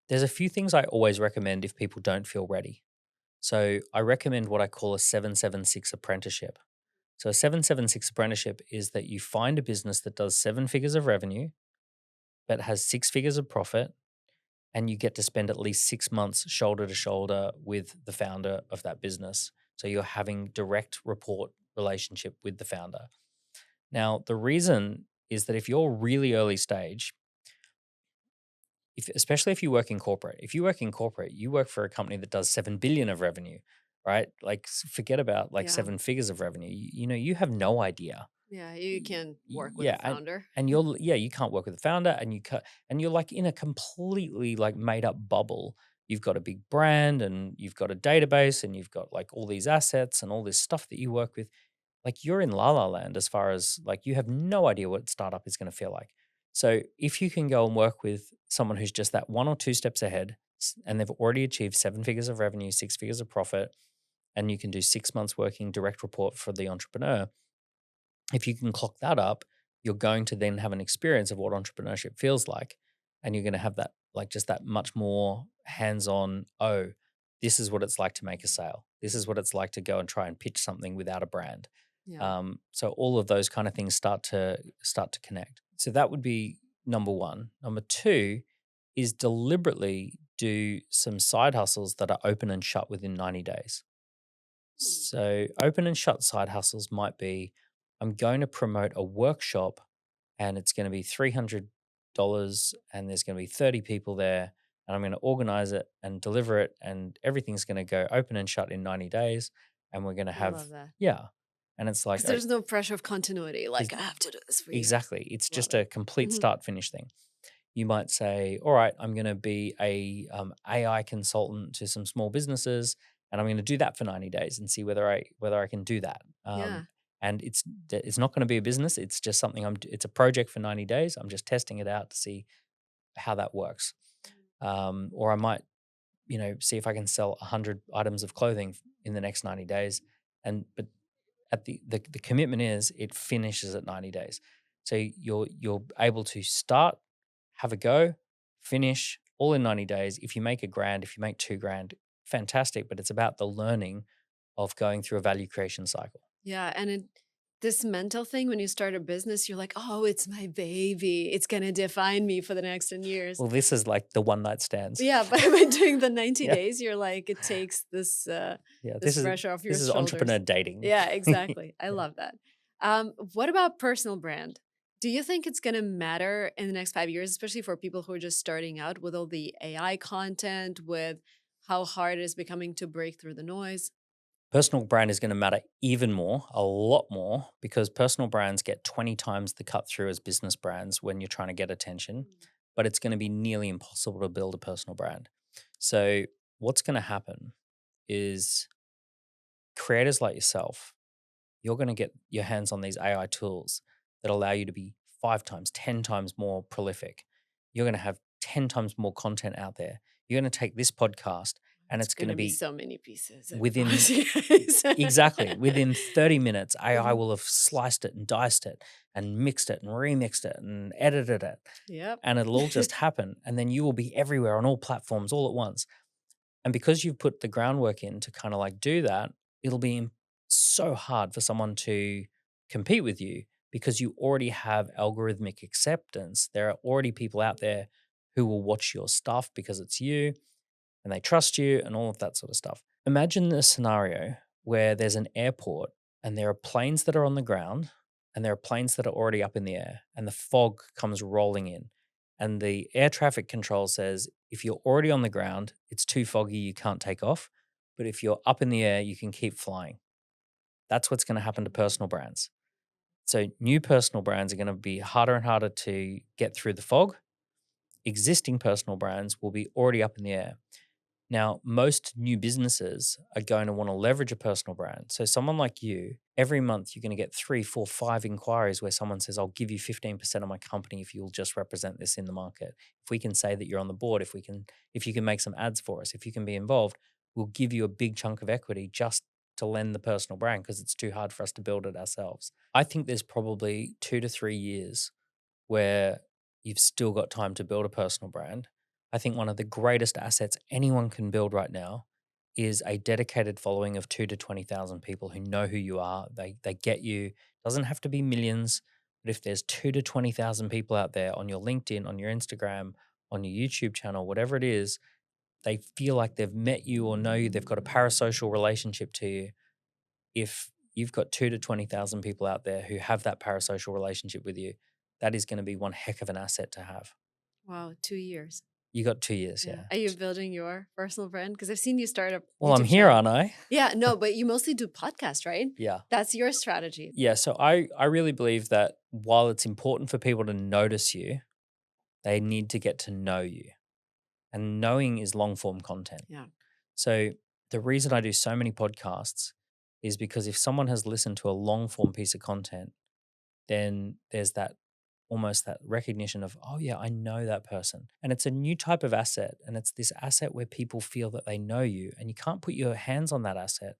There's a few things I always recommend if people don't feel ready. So I recommend what I call a 776 apprenticeship. So a 776 apprenticeship is that you find a business that does seven figures of revenue, but has six figures of profit, and you get to spend at least 6 months shoulder to shoulder with the founder of that business. So you're having direct report relationship with the founder. Now, the reason is that if you're really early stage, especially if you work in corporate, if you work in corporate, you work for a company that does 7 billion of revenue, right? Like forget about like Yeah. seven figures of revenue. You have no idea. Yeah, you can work with the Yeah, founder. and you're yeah, you can't work with the founder, and you're like in a completely like made up bubble. You've got a big brand, and you've got a database, and you've got like all these assets and all this stuff that you work with. Like you're in la la land as far as like you have no idea what startup is going to feel like. So if you can go and work with someone who's just that one or two steps ahead, and they've already achieved seven figures of revenue, six figures of profit, and you can do 6 months working direct report for the entrepreneur, if you can clock that up, you're going to then have an experience of what entrepreneurship feels like. And you're going to have that, like, just that much more hands on. Oh, this is what it's like to make a sale. This is what it's like to go and try and pitch something without a brand. Yeah. So all of those kind of things start to connect. So that would be number one. Number two is deliberately do some side hustles that are open and shut within 90 days. Hmm. So, open and shut side hustles might be I'm going to promote a workshop and it's going to be $300 and there's going to be 30 people there and I'm going to organize it and deliver it and everything's going to go open and shut in 90 days and we're going to I have, love that. yeah. And it's like, Because there's no pressure of continuity. is Like, I have to do this for you. exactly. It's Love just it. a complete Hmm. start finish thing. You might say, all right, I'm going to be a AI consultant to some small businesses, and I'm going to do that for 90 days and see whether I can do that. Yeah. And it's not going to be a business. It's just something it's a project for 90 days. I'm just testing it out to see how that works. Or I might, see if I can sell 100 items of clothing in the next 90 days. But at the commitment is it finishes at 90 days. So you're able to start, have a go, finish all in 90 days. If you make a grand, if you make 2 grand, fantastic. But it's about the learning of going through a value creation cycle. Yeah. And this mental thing, when you start a business, you're like, oh, it's my baby. It's going to define me for the next 10 years. Well, this is like the one night stands. Yeah. But by doing the 90 Yeah. days, you're like, it takes Yeah. this pressure off your This is entrepreneur shoulders. dating. Yeah, exactly. I Yeah. love that. What about personal brand? Do you think it's going to matter in the next 5 years, especially for people who are just starting out with all the AI content, with how hard it is becoming to break through the noise? Personal brand is going to matter even more, a lot more, because personal brands get 20 times the cut through as business brands when you're trying to get attention, Mm. but it's going to be nearly impossible to build a personal brand. So, what's going to happen is creators like yourself, you're going to get your hands on these AI tools that allow you to be 5 times, 10 times more prolific. You're going to have 10 times more content out there. You're going to take this podcast and It's it's going going to to be be so many pieces, I within promise you guys. exactly. Within 30 minutes, AI Mhm. will have sliced it and diced it and mixed it and remixed it and edited it. Yep. And it'll all just happen. And then you will be everywhere on all platforms all at once. And because you've put the groundwork in to kind of like do that, it'll be so hard for someone to compete with you because you already have algorithmic acceptance. There are already people out there who will watch your stuff because it's you and they trust you and all of that sort of stuff. Imagine a scenario where there's an airport and there are planes that are on the ground and there are planes that are already up in the air and the fog comes rolling in. And the air traffic control says, if you're already on the ground, it's too foggy, you can't take off. But if you're up in the air, you can keep flying. That's what's going to happen to personal brands. So, new personal brands are going to be harder and harder to get through the fog. Existing personal brands will be already up in the air. Now, most new businesses are going to want to leverage a personal brand. So, someone like you, every month you're going to get three, four, five inquiries where someone says, I'll give you 15% of my company if you'll just represent this in the market. If we can say that you're on the board, if you can make some ads for us, if you can be involved, we'll give you a big chunk of equity just to lend the personal brand because it's too hard for us to build it ourselves. I think there's probably 2 to 3 years where you've still got time to build a personal brand. I think one of the greatest assets anyone can build right now is a dedicated following of 2 to 20,000 people who know who you are. They get you. Doesn't have to be millions, but if there's 2 to 20,000 people out there on your LinkedIn, on your Instagram, on your YouTube channel, whatever it is, they feel like they've met you or know you. They've got a parasocial relationship to you. If you've got 2 to 20,000 people out there who have that parasocial relationship with you, that is going to be one heck of an asset to have. Wow, 2 years. You got 2 years, Yeah. yeah. Are you building your personal brand? Because I've seen you start a Well, I'm YouTube here, channel. aren't I? Yeah, no, but you mostly do podcasts, right? Yeah. That's your strategy. Yeah. So I really believe that while it's important for people to notice you, they need to get to know you. And knowing is long form content. Yeah. So the reason I do so many podcasts is because if someone has listened to a long form piece of content, then there's that almost that recognition of, oh yeah, I know that person. And it's a new type of asset. And it's this asset where people feel that they know you and you can't put your hands on that asset.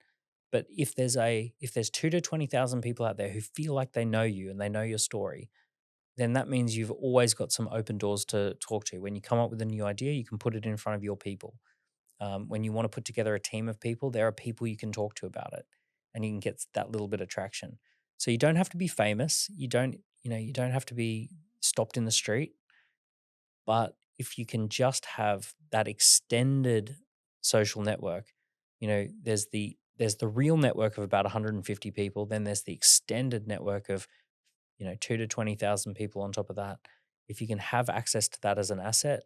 But if there's 2 to 20,000 people out there who feel like they know you and they know your story, then that means you've always got some open doors to talk to. When you come up with a new idea, you can put it in front of your people. When you want to put together a team of people, there are people you can talk to about it, and you can get that little bit of traction. So you don't have to be famous. You don't have to be stopped in the street. But if you can just have that extended social network, there's the real network of about 150 people. Then there's the extended network of 2 to 20,000 people on top of that. If you can have access to that as an asset,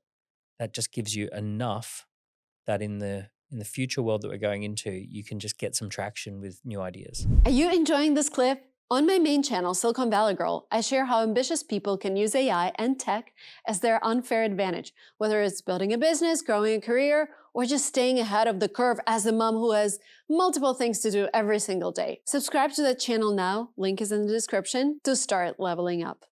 that just gives you enough that in the future world that we're going into, you can just get some traction with new ideas. Are you enjoying this clip? On my main channel, Silicon Valley Girl, I share how ambitious people can use AI and tech as their unfair advantage, whether it's building a business, growing a career, or just staying ahead of the curve as a mom who has multiple things to do every single day. Subscribe to that channel now, link is in the description, to start leveling up.